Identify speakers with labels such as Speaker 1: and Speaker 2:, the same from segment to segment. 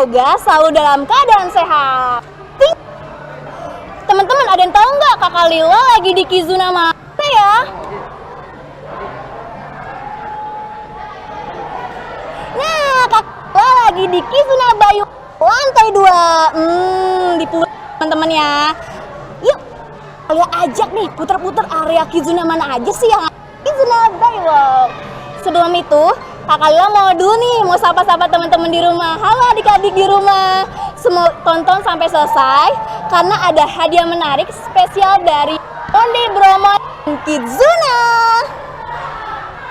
Speaker 1: semoga selalu dalam keadaan sehat. Teman-teman, ada yang tahu nggak Kakak Lila lagi di Kizuna mana ya? Nah, Kakak Lila lagi di Kizuna Bayu lantai 2. Di teman-teman ya. Yuk, kalian ajak nih putar-putar area Kizuna mana aja sih yang Kizuna Bayu. Sebelum itu, Kakak Lila mau dulu nih, mau sapa-sapa teman-teman di rumah. Halo adik-adik di rumah. Semua tonton sampai selesai karena ada hadiah menarik spesial dari Monde Bromo Kizuna.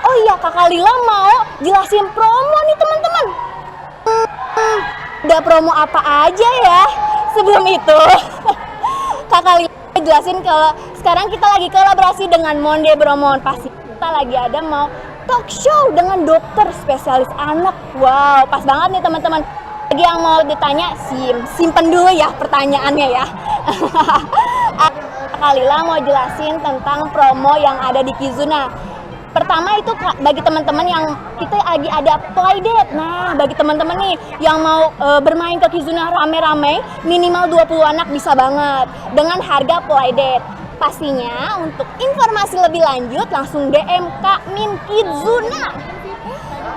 Speaker 1: Oh iya, Kakak Lila mau jelasin promo nih teman-teman. Udah promo apa aja ya? Sebelum itu, Kakak Lila jelasin kalau sekarang kita lagi kolaborasi dengan Monde Bromo. Pasti kita lagi ada mau talk show dengan dokter spesialis anak. Wow, pas banget nih teman-teman. Bagi yang mau ditanya, simpen dulu ya pertanyaannya ya. Kakak Lila mau jelasin tentang promo yang ada di Kizuna. Pertama itu bagi teman-teman yang kita lagi ada playdate. Nah, bagi teman-teman nih yang mau bermain ke Kizuna rame-rame, minimal 20 anak bisa banget dengan harga playdate. Pastinya untuk informasi lebih lanjut langsung DM Kak Min Kizuna.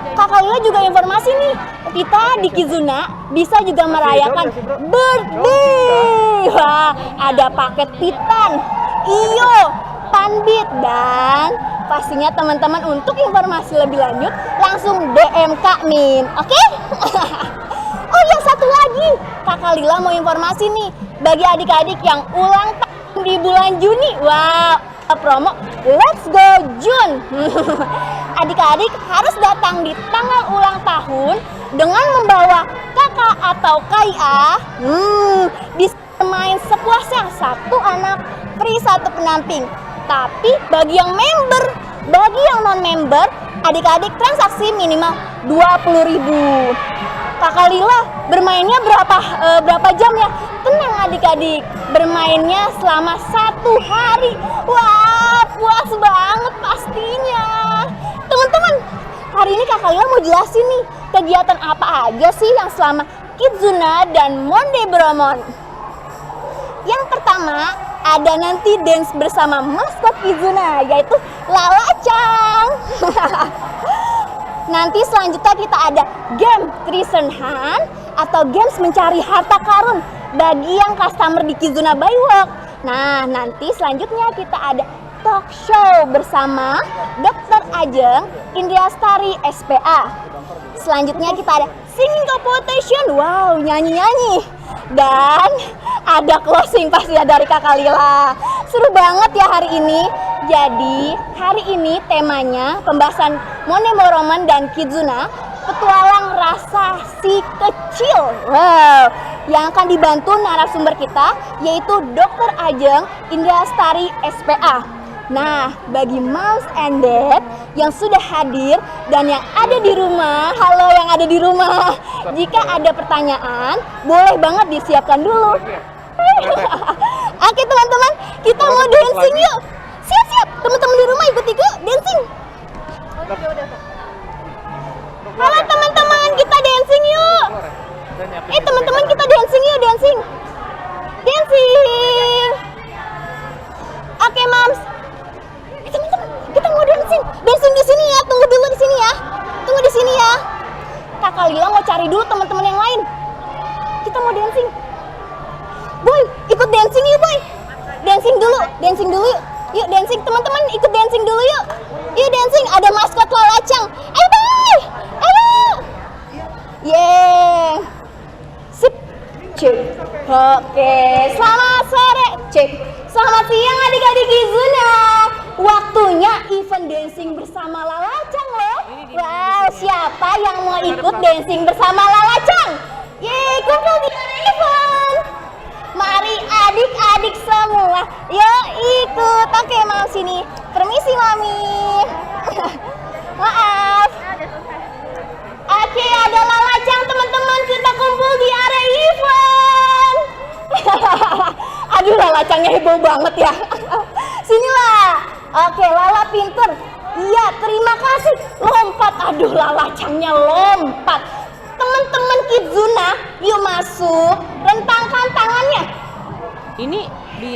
Speaker 1: Kakak Lila juga informasi nih, kita di Kizuna bisa juga merayakan birthday. Wah, ada paket Titan, Iyo, Panbit, dan pastinya teman-teman untuk informasi lebih lanjut langsung DM Kak Min, oke? Oh ya, satu lagi, Kakak Lila mau informasi nih bagi adik-adik yang ulang tahun di bulan Juni. Wow, promo Let's Go June. Adik-adik harus datang di tanggal ulang tahun dengan membawa kakak atau KIA. Bisa main sepuasnya, 1 anak free 1 pendamping. Tapi bagi yang member, bagi yang non-member, adik-adik transaksi minimal 20.000. Kakak Lila bermainnya berapa jam ya? Tenang adik-adik, bermainnya selama 1 hari. Wah, puas banget pastinya. Teman-teman, hari ini Kakak Lila mau jelasin nih kegiatan apa aja sih yang selama Kizuna dan Monde Bromo. Yang pertama, ada nanti dance bersama maskot Kizuna, yaitu Lala Chang. Nanti selanjutnya kita ada game Treasure Hunt atau games mencari harta karun bagi yang customer di Kizuna Bywalk. Nah, nanti selanjutnya kita ada talk show bersama Dr. Ajeng Indriastari SPA. Selanjutnya kita ada singing competition, wow, nyanyi-nyanyi. Dan ada closing pasti dari Kakak Lila. Seru banget ya hari ini. Jadi hari ini temanya pembahasan Monde Bromo dan Kizuna, petualang rasa si kecil. Wow, yang akan dibantu narasumber kita yaitu Dr. Ajeng Indriastari SPA. Nah, bagi moms and dad yang sudah hadir dan yang ada di rumah, halo yang ada di rumah, jika ada pertanyaan, boleh banget disiapkan dulu. Oke teman-teman, kita mau dancing yuk. Siap-siap, teman-teman di rumah ikut-ikut dancing. Halo teman-teman, kita dancing yuk. Teman-teman kita dancing yuk, dancing. Dancing. Oke moms. Teman-teman, kita mau dancing. Dancing di sini ya, tunggu dulu di sini ya. Tunggu di sini ya. Kakak Lila mau cari dulu teman-teman yang lain. Kita mau dancing. Boy, ikut dancing yuk, Boy. Dancing dulu yuk. Yuk dancing, teman-teman ikut dancing dulu yuk. Yuk dancing, ada maskot Lala Chang. Ayo, Boy. Ayo. Yeay. Sip. Cek. Oke, selamat sore. Cek. Selamat siang adik-adik Kizuna. Waktunya event dancing bersama Lala Chang loh. Wow, siapa yang mau ikut dancing bersama Lala Chang? Yeay, kumpul di event. Mari adik-adik semua, yuk ikut. Oke, mau sini. Permisi Mami. Maaf. Oke, ada Lala Chang teman-teman, kita kumpul di area event. Aduh, Lala Changnya heboh banget ya. Sinilah. Oke, Lala pinter. Iya, terima kasih. Lompat. Aduh, Lala Changnya lompat. Teman-teman Kizuna, yuk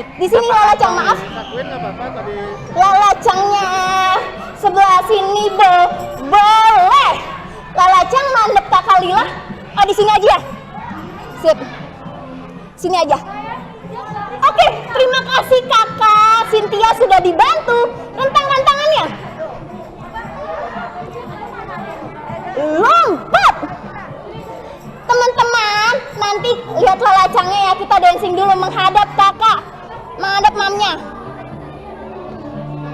Speaker 1: Di sini lalacang, maaf.
Speaker 2: Lakuin nggak apa-apa tadi.
Speaker 1: Lalacangnya sebelah sini boleh. Lalacang mandep Kakak Lila. Oh, di sini aja ya? Sip. Sini aja. Oke, terima kasih Kakak Cynthia sudah dibantu. Rentangkan tangannya. Lompat. Teman-teman, nanti lihat lalacangnya ya. Kita dancing dulu menghadap kakak, menghadap mamnya.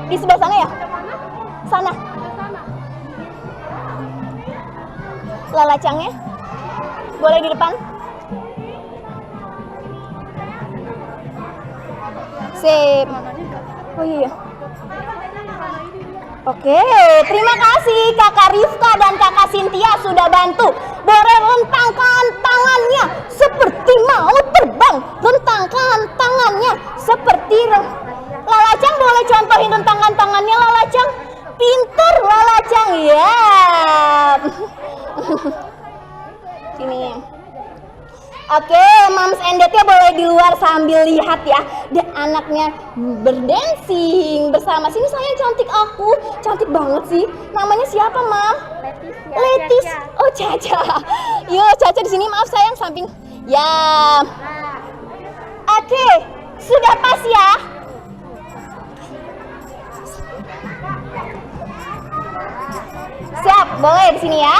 Speaker 1: Di sebelah sana ya? Sana. Lalacangnya boleh di depan. Sip. Oh iya. Oke, terima kasih Kakak Rifka dan Kakak Cynthia sudah bantu. Boleh rentangkan tangannya seperti mau terbang. Rentangkan tangannya seperti lalacang. Boleh contohin rentangkan tangannya lalacang. Pinter lalacang ya. Sini. Oke, Moms and Dad-nya boleh di luar sambil lihat ya. Dan anaknya berdancing bersama. Sini sayang, cantik aku. Cantik banget sih. Namanya siapa, Ma? Letis. Oh, Caca. Yuk, Caca di sini. Maaf sayang, samping. Ya. Oke, sudah pas ya. Siap, boleh di sini ya.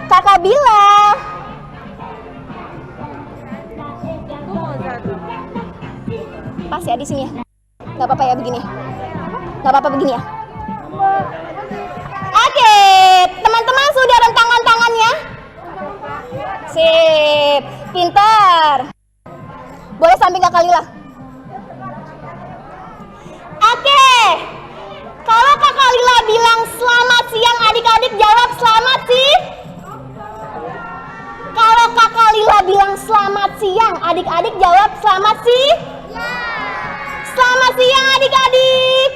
Speaker 1: Kakak Bila. Pas ya di sini ya. Gak apa-apa ya begini. Gak apa-apa begini ya. Oke, teman-teman sudah rentangkan tangannya? Sip, pintar. Boleh samping Kakak Lila. Oke. Kalau Kakak Lila bilang selamat siang, adik-adik jawab selamat sih. Kalau Kakak Lila bilang selamat siang, adik-adik jawab selamat sih. Selamat siang adik-adik.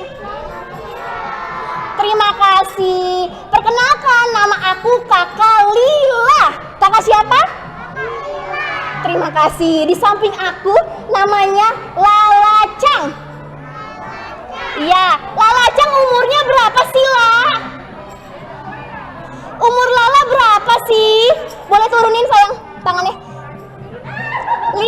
Speaker 1: Terima kasih. Perkenalkan, nama aku Kakak Lila. Kakak siapa? Terima kasih. Di samping aku namanya Lalacang. Iya, Lalacang umurnya berapa sih, La? Umur Lala berapa sih? Boleh turunin sayang tangannya. 5.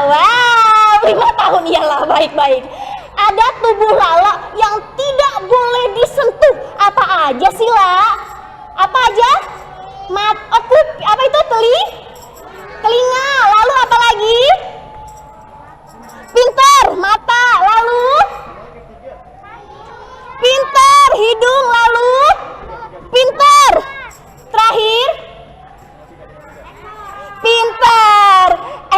Speaker 1: Wow, 5 tahun iyalah, baik-baik. Ada tubuh Lala yang tidak boleh disentuh. Apa aja sih, La? Apa aja? Apa itu? Telinga. Lalu apa lagi? Pintar, mata. Lalu pintar, hidung. Lalu pintar. Terakhir pintar,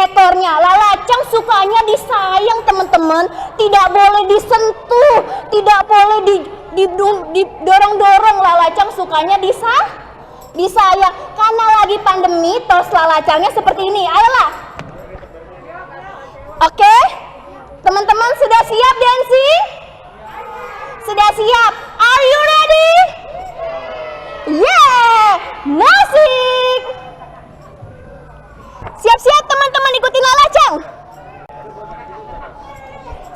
Speaker 1: ekornya. Lalacang sukanya disayang teman-teman. Tidak boleh disentuh, tidak boleh didorong-dorong. Lalacang sukanya disayang. Karena lagi pandemi, tos lalacangnya seperti ini. Ayolah. Oke, teman-teman sudah siap dancing? Sudah siap? Are you ready? Yeah, musik. Siap-siap teman-teman, ikutin Lalacang.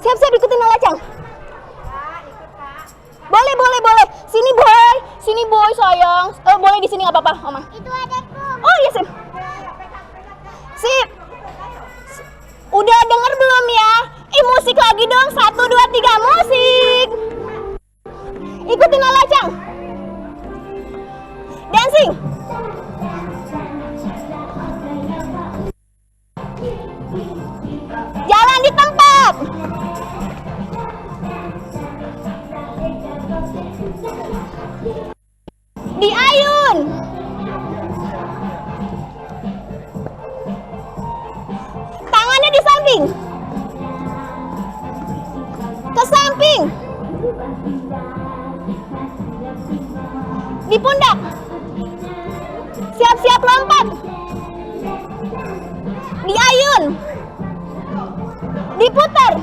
Speaker 1: Siap-siap ikutin Lalacang. Boleh. Sini boy sayang. Boleh di sini nggak apa-apa, Mama.
Speaker 3: Itu adekku.
Speaker 1: Oh iya sip. Udah denger belum ya? Musik lagi dong. 1, 2, 3 musik. Ikutin Lalacang. Dancing. Jalan di tempat. Diayun. Tangannya di samping. Ke samping. Di pundak. Siap-siap lompat. Diayun. Diputar.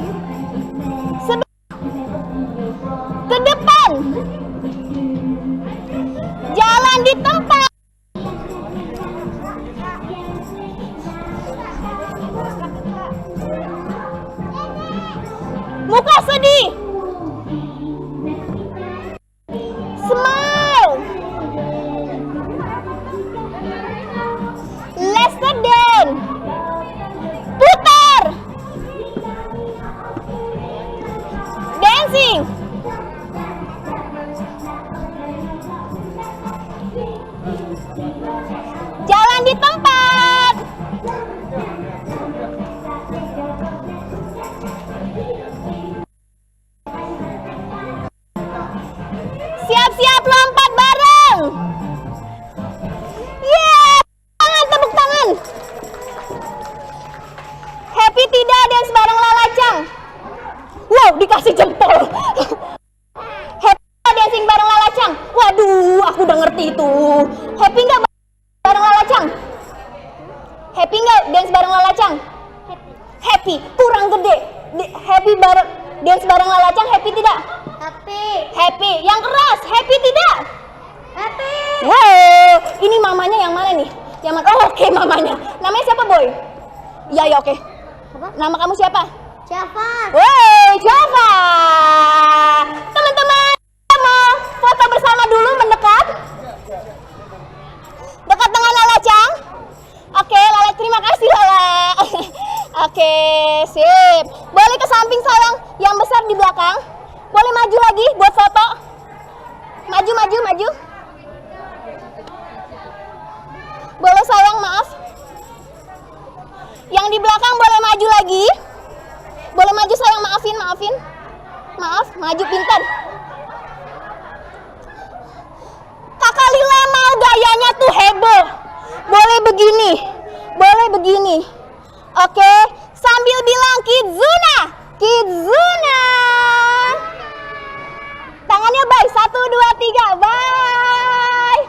Speaker 1: Ke depan. Jalan di tempat. di tempat. Siap-siap lompat bareng. Yeah, tepuk tangan. Happy tidak dance bareng Lalacang? Wow, dikasih jempol. Happy dancing bareng Lalacang? Waduh, aku udah ngerti itu. Happy nggak bareng Lalacang? Happy nggak dance bareng Lalacang? Happy, kurang gede. Happy bareng dance bareng Lalacang, happy tidak?
Speaker 2: Happy.
Speaker 1: Happy, yang keras, happy tidak?
Speaker 2: Happy.
Speaker 1: Wow, ini mamanya yang mana nih? Yang mana? Oh, oke, mamanya. Namanya siapa, Boy? Iya, ya, oke.
Speaker 2: Apa?
Speaker 1: Nama kamu siapa?
Speaker 2: Java.
Speaker 1: Woi, Java. Teman-teman, mau foto bersama dulu mendekat? Dekat dengan Lalacang? Oke, Lala, terima kasih, Lala. Oke, sip. Boleh ke samping sayang, yang besar di belakang. Boleh maju lagi buat foto. Maju, maju, maju. Boleh sayang, maaf. Yang di belakang boleh maju lagi. Boleh maju sayang, maafin, maafin. Maaf, maju pintar. Kakak Lila mau gayanya tuh heboh. Boleh begini. Boleh begini. Oke, sambil bilang Kizuna. Kizuna. Tangannya bye. 1, 2, 3. Bye.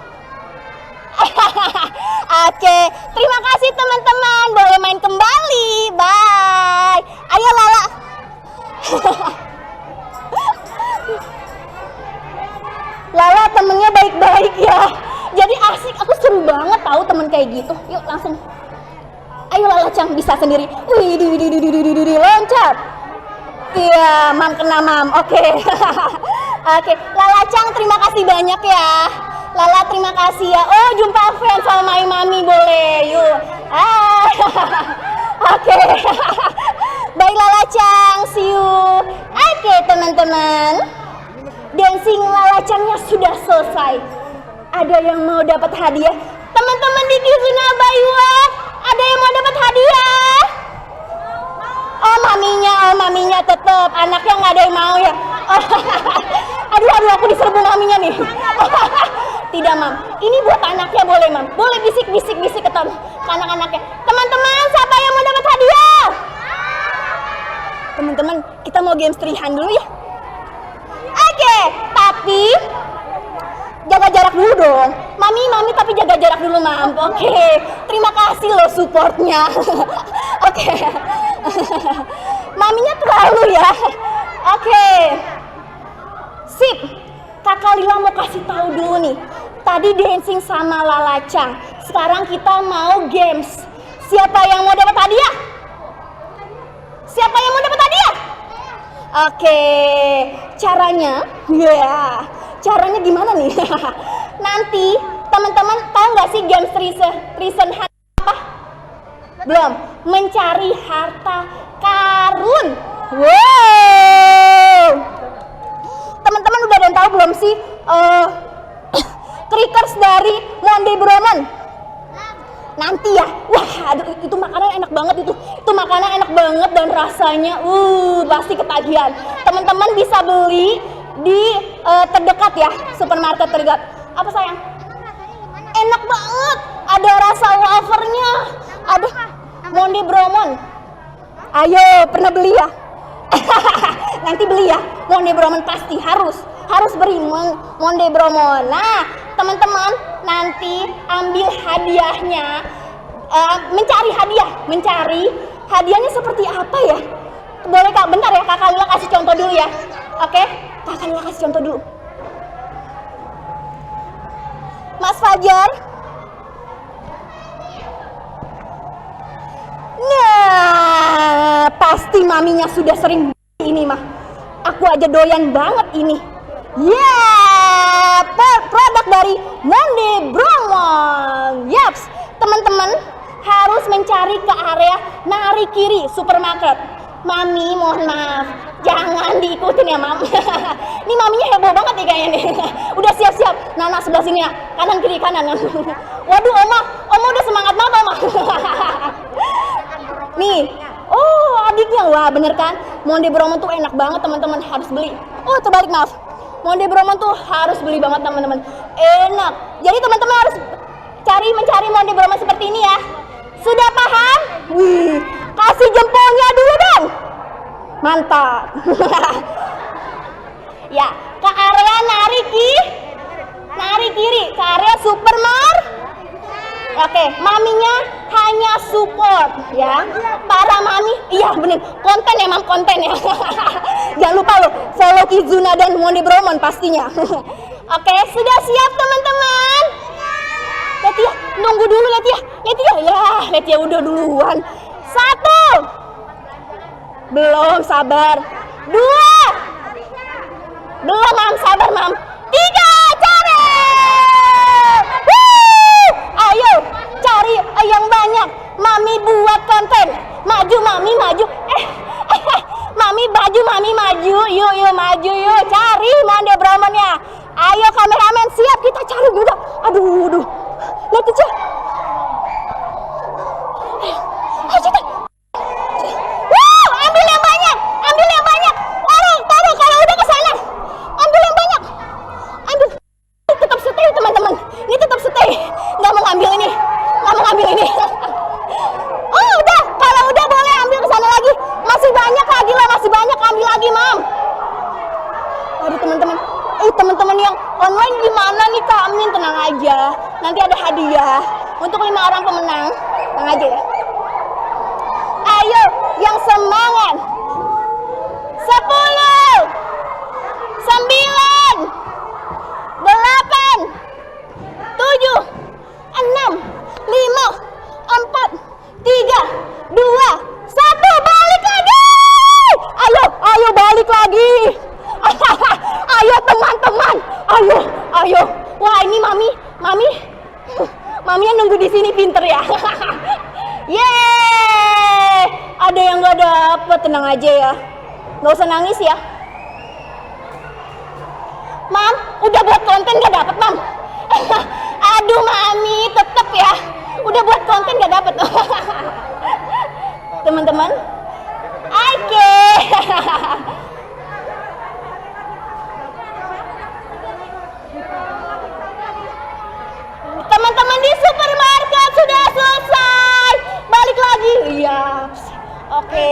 Speaker 1: Oke, terima kasih teman-teman. Boleh main kembali. Bye. Ayo Lala. Lala temennya baik-baik ya. Jadi asik. Aku seru banget tahu temen kayak gitu. Yuk langsung. Ayo Lalacang, bisa sendiri. Wih, loncat. Iya, mam kena mam. Oke. Oke, Lalacang terima kasih banyak ya. Lala terima kasih ya. Oh, jumpa fans sama Mami boleh. Yuk. Oke. Baik Lalacang, see you. Oke, teman-teman. Dancing Lalacangnya sudah selesai. Ada yang mau dapat hadiah? Teman-teman di Kizuna Bayua, ada yang mau dapat hadiah? Oh, maminya tetap. Anaknya nggak ada yang mau ya. Oh, aduh, aku diserbu maminya nih. Tidak, Mam. Ini buat anaknya boleh, Mam. Boleh bisik ke anak-anaknya. Teman-teman, siapa yang mau dapat hadiah? Teman-teman, kita mau game strihan dulu ya. Oke, tapi jaga jarak dulu dong. Mami, tapi jaga jarak dulu, Mam. Oke, terima kasih loh supportnya. Oke. Maminya terlalu ya. Oke. Sip. Kakak Lila mau kasih tahu dulu nih. Tadi dancing sama Lalacang. Sekarang kita mau games. Siapa yang mau dapat hadiah? Siapa yang mau dapat hadiah? Oke. Caranya, caranya gimana nih? Nanti teman-teman tahu nggak sih games treason hunt apa? Belum. Mencari harta karun. Wow. Teman-teman udah ada yang tahu belum sih Crickers dari Monde Bromon? Nanti ya. Wah, aduh, itu makanan enak banget itu. Itu makanan enak banget dan rasanya pasti ketagihan. Teman-teman bisa beli di terdekat ya, supermarket terdekat. Apa sayang? Enak banget. Ada rasa wafernya. Ada Monde Bromon. Ayo, pernah beli ya? Nanti beli ya. Monde Bromon pasti harus beri Monde Bromon. Nah, teman-teman nanti ambil hadiahnya. Mencari hadiahnya seperti apa ya? Boleh Kak, bentar ya, Kakak Lila kasih contoh dulu ya. Oke, Kakak Lila kasih contoh dulu. Mas Fajar. Nah, pasti maminya sudah sering ini mah. Aku aja doyan banget ini. Ya, produk dari Monde Bromon. Yaps, teman-teman harus mencari ke area Narikiri supermarket. Mami, mohon maaf, jangan diikutin ya, Mam. Ini maminya heboh banget nih kayaknya nih. Udah siap-siap. Nana sebelah sini ya. kanan kiri kanan. Waduh, Oma udah semangat banget Oma. Nih, oh adiknya, wah bener kan? Monde Bromo tuh enak banget teman-teman, harus beli. Oh terbalik maaf, Monde Bromo tuh harus beli banget teman-teman, enak. Jadi teman-teman harus mencari Monde Bromo seperti ini ya. Sudah paham? Wih, kasih jempolnya dulu dong. Mantap. Ya, ke area nari kiri, ke area supermarket. Oke, maminya hanya support ya. Para mami, iya bener, konten ya mam, konten ya. Jangan lupa loh, follow Kizuna dan Monde Bromo pastinya. Oke, sudah siap teman-teman? Letia, nunggu dulu Letia. Letia udah duluan. 1. Belum, sabar. 2. Belum mam, sabar mam. 3, cari. Ayo, cari yang banyak. Mami buat konten. Maju mami, maju. Mami baju, mami maju. Yuk maju yuk. Cari Monde Bromo-nya. Ayo kameramen, siap kita cari juga. Aduh. Lihat aja. Ambil yang banyak. Taruh kalau udah ke sana. Ambil yang banyak. Ambil. Tetap stay teman-teman. Ini tetap stay. Nggak mau ngambil ini. Oh udah. Kalau udah boleh ambil ke sana lagi. Masih banyak lagi lah. Ambil lagi mam. Aduh teman-teman yang online gimana nih Kak Amin? Tenang aja. Nanti ada hadiah untuk 5 orang pemenang. Tenang aja ya. Ayo yang semangat. 10, 9, 8, 7, 6, 5, 4, 3, 2, 1, balik lagi. Ayo balik lagi. Ayo teman-teman. Ayo. Wah, ini mami yang nunggu di sini pinter ya. Yeay. Ada yang nggak dapet, tenang aja ya. Nggak usah nangis ya. Mam, udah buat konten nggak dapet mam. Aduh mami, tetep ya. Udah buat konten nggak dapet. Teman-teman. Oke. Teman-teman di supermarket sudah selesai. Balik lagi. Iya. Oke.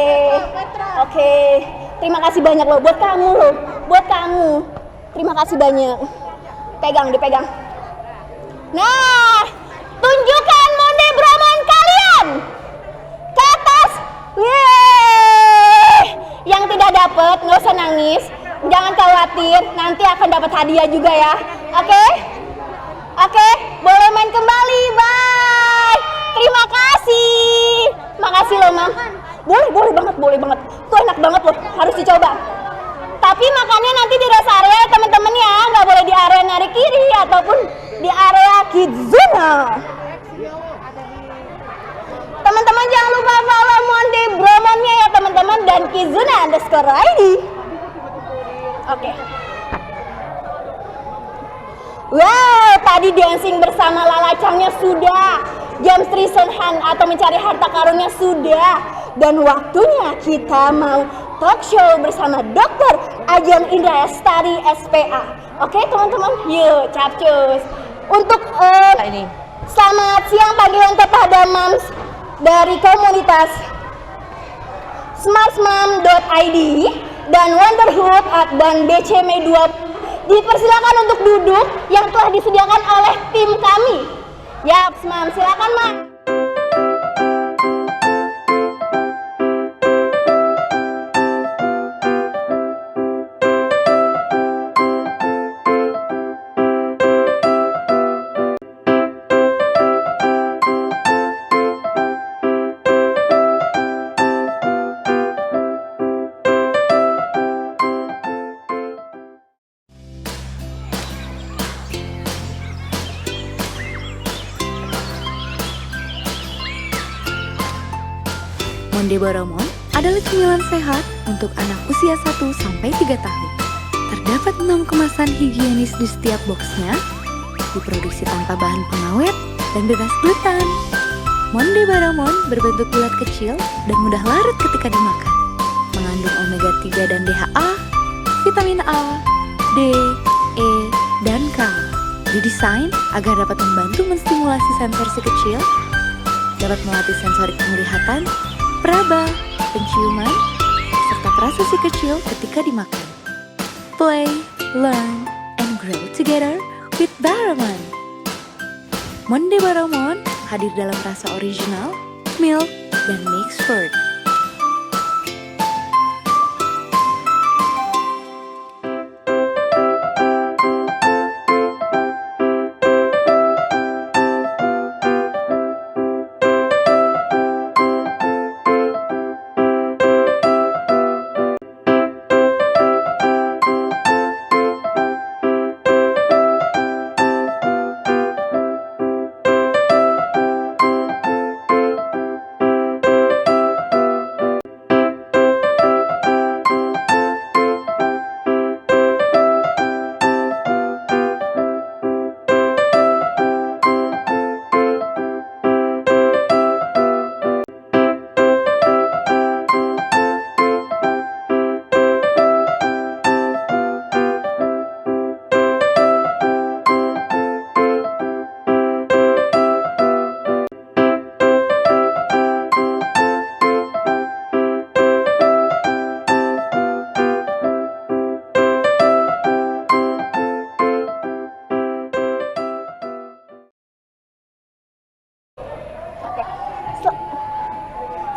Speaker 1: Terima kasih banyak loh buat kamu. Terima kasih banyak. Dipegang. Nah, tunjukkan Monde Bromo kalian. Ke atas. Yeay. Yang tidak dapat nggak usah nangis. Jangan khawatir, nanti akan dapat hadiah juga ya. Oke, boleh main kembali. Bye. Terima kasih. Makasih loh, Mam. Boleh banget. Tuh enak banget loh, harus dicoba. Tapi makannya nanti di rest area teman-teman ya, nggak boleh di area nari kiri ataupun di area Kizuna. Teman-teman jangan lupa follow Monde Bromo-nya ya teman-teman dan Kizuna_ID. Oke. Wow, tadi dancing bersama lalacangnya sudah, James Trison Han atau mencari harta karunnya sudah, dan waktunya kita mau talk show bersama Dr. Ajeng Indra Lestari SPA. Oke teman-teman, yuk capcus. Untuk ini selamat siang panggilan kepada moms dari komunitas smartmom.id dan Wonderhood dan BCM 2. Dipersilakan untuk duduk yang telah disediakan oleh tim kami. Yaps, Mam, silakan, Mam.
Speaker 3: Monde Bromo adalah cemilan sehat untuk anak usia 1-3 tahun. Terdapat 6 kemasan higienis di setiap boxnya, diproduksi tanpa bahan pengawet dan bebas gluten. Monde Baramon berbentuk bulat kecil dan mudah larut ketika dimakan. Mengandung omega 3 dan DHA, vitamin A, D, E, dan K. Didesain agar dapat membantu menstimulasi sensor si kecil, dapat melatih sensorik penglihatan, peraba, penciuman, serta perasa si kecil ketika dimakan. Play, learn, and grow together with Baramon. Monde Baramon hadir dalam rasa original, milk, dan mixed fruit.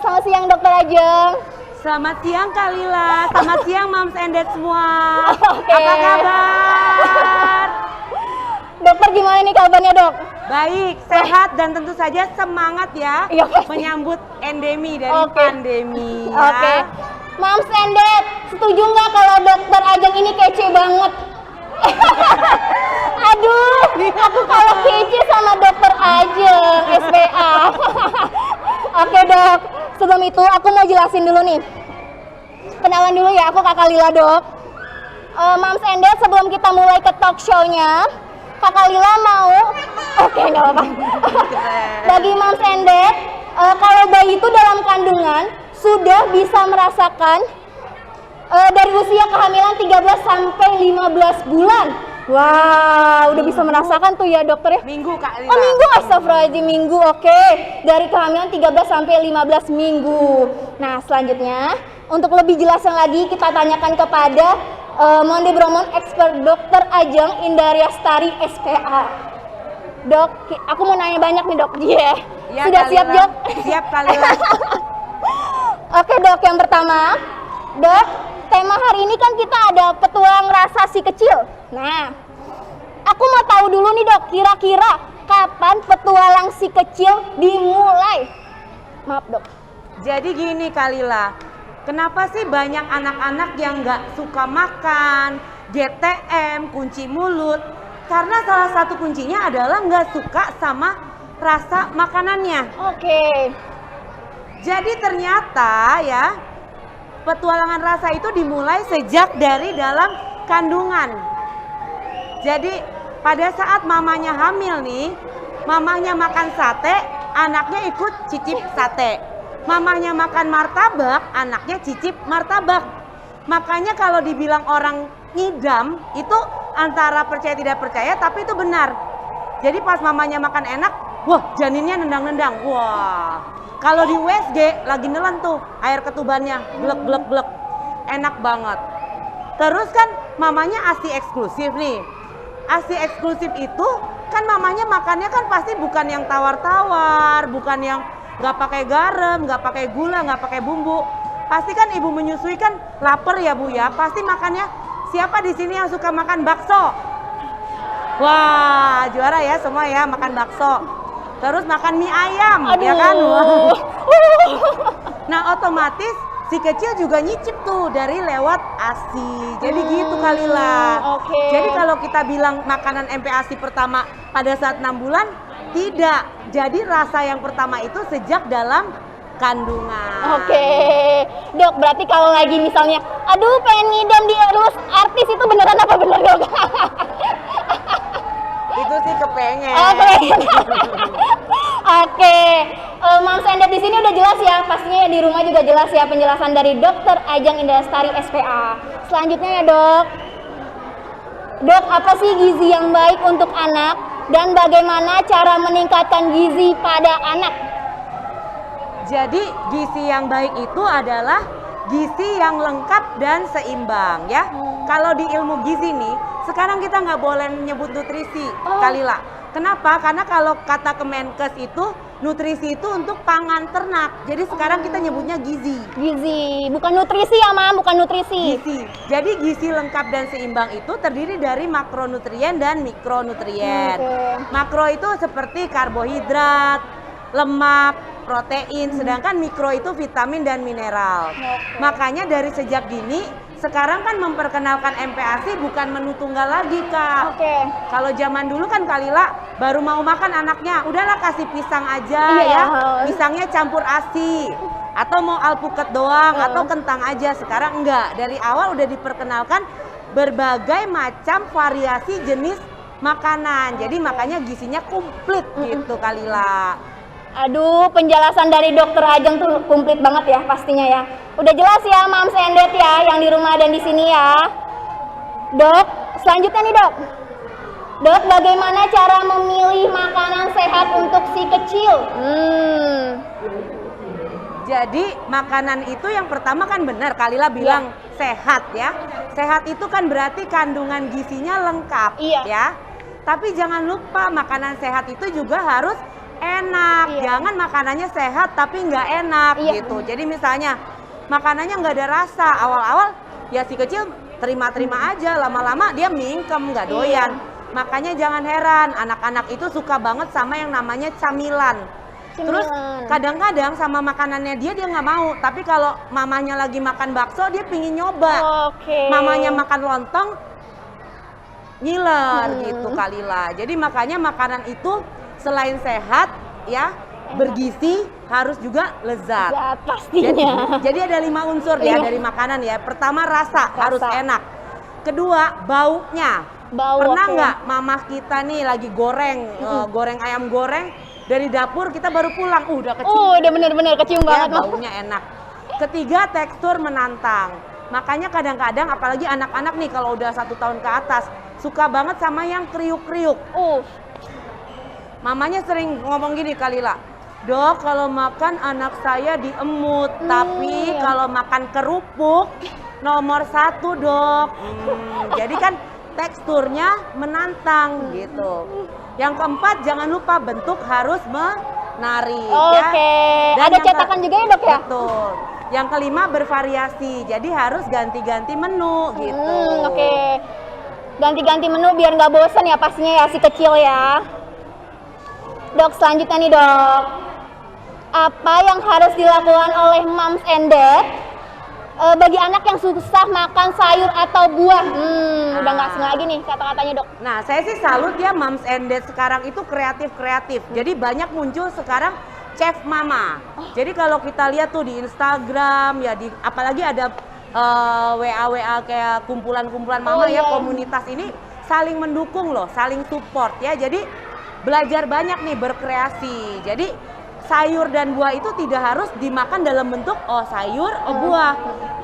Speaker 1: Selamat siang Dokter Ajeng.
Speaker 4: Selamat siang Kak Lila, selamat siang Moms and Dad semua.
Speaker 1: Oke.
Speaker 4: Apa kabar?
Speaker 1: Dokter gimana nih kabarnya dok?
Speaker 4: Baik, sehat dan tentu saja semangat ya
Speaker 1: Iya, pasti.
Speaker 4: menyambut endemi dari
Speaker 1: Oke.
Speaker 4: pandemi. Ya.
Speaker 1: Oke. Moms and Dad, setuju nggak kalau Dokter Ajeng ini kece banget? Aduh, aku kalau kece sama Dokter Ajeng, SPA. Oke dok, sebelum itu aku mau jelasin dulu nih. Kenalan dulu ya, aku Kakak Lila dok. Moms and Dad, sebelum kita mulai ke talk show-nya, Kakak Lila mau, oke nggak apa-apa. Bagi Moms and Dad, kalau bayi itu dalam kandungan sudah bisa merasakan dari usia kehamilan 13 sampai 15 bulan. Wow, udah bisa merasakan tuh ya dokter ya?
Speaker 4: Minggu Kak Lila.
Speaker 1: Oh minggu, astagfirullahaladzim minggu, oke. Dari kehamilan 13 sampai 15 minggu. Nah selanjutnya, untuk lebih jelasnya lagi kita tanyakan kepada Monde Baramon Expert Dokter Ajeng Indaryastari SPA. Dok, aku mau nanya banyak nih dok.
Speaker 4: Ya,
Speaker 1: Sudah
Speaker 4: Kak
Speaker 1: siap
Speaker 4: Lila.
Speaker 1: dok?
Speaker 4: Siap Kak Lila.
Speaker 1: Oke dok, yang pertama, dok, tema hari ini kan kita ada petualang rasa si kecil. Nah, aku mau tahu dulu nih dok, kira-kira kapan petualang si kecil dimulai? Maaf dok.
Speaker 4: Jadi gini Kak Lila, kenapa sih banyak anak-anak yang nggak suka makan, GTM, kunci mulut? Karena salah satu kuncinya adalah nggak suka sama rasa makanannya.
Speaker 1: Oke.
Speaker 4: Jadi ternyata ya, petualangan rasa itu dimulai sejak dari dalam kandungan. Jadi pada saat mamanya hamil nih, mamanya makan sate, anaknya ikut cicip sate. Mamanya makan martabak, anaknya cicip martabak. Makanya kalau dibilang orang ngidam, itu antara percaya tidak percaya, tapi itu benar. Jadi pas mamanya makan enak, wah janinnya nendang-nendang. Wah, kalau di USG lagi nelen tuh air ketubannya, glek-glek-glek. Enak banget. Terus kan mamanya ASI eksklusif nih. ASI eksklusif itu kan mamanya makannya kan pasti bukan yang tawar-tawar, bukan yang nggak pakai garam, nggak pakai gula, nggak pakai bumbu. Pasti kan ibu menyusui kan lapar ya Bu ya. Pasti makannya, siapa di sini yang suka makan bakso? Wah, juara ya semua ya makan bakso. Terus makan mie ayam, ya kan?
Speaker 1: Aduh.
Speaker 4: Nah, otomatis si kecil juga nyicip tuh dari lewat ASI. Jadi gitu Kak Lila.
Speaker 1: Oke.
Speaker 4: Jadi kalau kita bilang makanan MPASI pertama pada saat 6 bulan, tidak. Jadi rasa yang pertama itu sejak dalam kandungan.
Speaker 1: Oke, dok berarti kalau lagi misalnya, aduh pengen ngidam di elus artis itu beneran apa bener dok?
Speaker 4: Itu sih kepengen.
Speaker 1: Oke. Oke. Mams and Dad di sini udah jelas ya, pastinya ya di rumah juga jelas ya penjelasan dari Dokter Ajeng Indrastari SPA. Selanjutnya ya dok. Dok, apa sih gizi yang baik untuk anak dan bagaimana cara meningkatkan gizi pada anak?
Speaker 4: Jadi gizi yang baik itu adalah gizi yang lengkap dan seimbang ya. Kalau di ilmu gizi nih, sekarang kita nggak boleh nyebut nutrisi, Kalila. Kenapa? Karena kalau kata Kemenkes itu nutrisi itu untuk pangan ternak. Jadi sekarang kita nyebutnya gizi.
Speaker 1: Gizi, bukan nutrisi ya Mam, bukan nutrisi.
Speaker 4: Gizi. Jadi gizi lengkap dan seimbang itu terdiri dari makronutrien dan mikronutrien. Makro itu seperti karbohidrat, lemak, protein, sedangkan mikro itu vitamin dan mineral. Makanya dari sejak dini sekarang kan memperkenalkan MPASI bukan menu tunggal lagi Kak. Kalau zaman dulu kan Kalila baru mau makan anaknya, udahlah kasih pisang aja ya. Pisangnya campur ASI. Atau mau alpukat doang atau kentang aja. Sekarang enggak, dari awal udah diperkenalkan berbagai macam variasi jenis makanan. Jadi makanya gizinya komplit gitu Kalila.
Speaker 1: Aduh, penjelasan dari Dokter Ajeng tuh komplit banget ya pastinya ya. Udah jelas ya Mams and Dad ya yang di rumah dan di sini ya. Dok, selanjutnya nih dok. Dok, bagaimana cara memilih makanan sehat untuk si kecil?
Speaker 4: Jadi makanan itu yang pertama kan benar Kalila bilang sehat ya. Sehat itu kan berarti kandungan gizinya lengkap ya. Tapi jangan lupa makanan sehat itu juga harus enak. Jangan makanannya sehat tapi nggak enak gitu. Jadi misalnya makanannya nggak ada rasa, awal-awal ya si kecil terima-terima aja, lama-lama dia mingkem, nggak doyan. Makanya jangan heran anak-anak itu suka banget sama yang namanya camilan. Terus kadang-kadang sama makanannya dia nggak mau, tapi kalau mamanya lagi makan bakso dia pingin nyoba. Mamanya makan lontong ngiler gitu Kalila. Jadi makanya makanan itu selain sehat ya, bergizi, harus juga lezat.
Speaker 1: Pastinya.
Speaker 4: Jadi ada 5 unsur ya dari makanan ya. Pertama rasa harus enak. Kedua baunya. Pernah nggak mamah kita nih lagi goreng goreng ayam goreng dari dapur kita baru pulang, udah kecium.
Speaker 1: Udah bener-bener kecium banget.
Speaker 4: Baunya enak. Ketiga tekstur menantang. Makanya kadang-kadang apalagi anak-anak nih kalau udah 1 tahun ke atas suka banget sama yang kriuk-kriuk. Mamanya sering ngomong gini Kalila, dok kalau makan anak saya diemut, tapi kalau makan kerupuk nomor 1 dok. Jadi kan teksturnya menantang gitu. Yang keempat jangan lupa bentuk harus menarik ya. Dan
Speaker 1: ada cetakan juga ya dok ya?
Speaker 4: Betul. Yang kelima bervariasi, jadi harus ganti-ganti menu gitu.
Speaker 1: Ganti-ganti menu biar nggak bosan ya pastinya ya si kecil ya. Dok, selanjutnya nih dok, apa yang harus dilakukan oleh Moms and Dad bagi anak yang susah makan sayur atau buah? Udah nggak asing lagi nih kata-katanya dok.
Speaker 4: Nah saya sih salut ya Moms and Dad sekarang itu kreatif-kreatif. Jadi banyak muncul sekarang chef mama. Jadi kalau kita lihat tuh di Instagram ya, apalagi ada WA kayak kumpulan-kumpulan mama komunitas ini saling mendukung loh, saling support ya. Jadi belajar banyak nih berkreasi. Jadi sayur dan buah itu tidak harus dimakan dalam bentuk sayur, buah.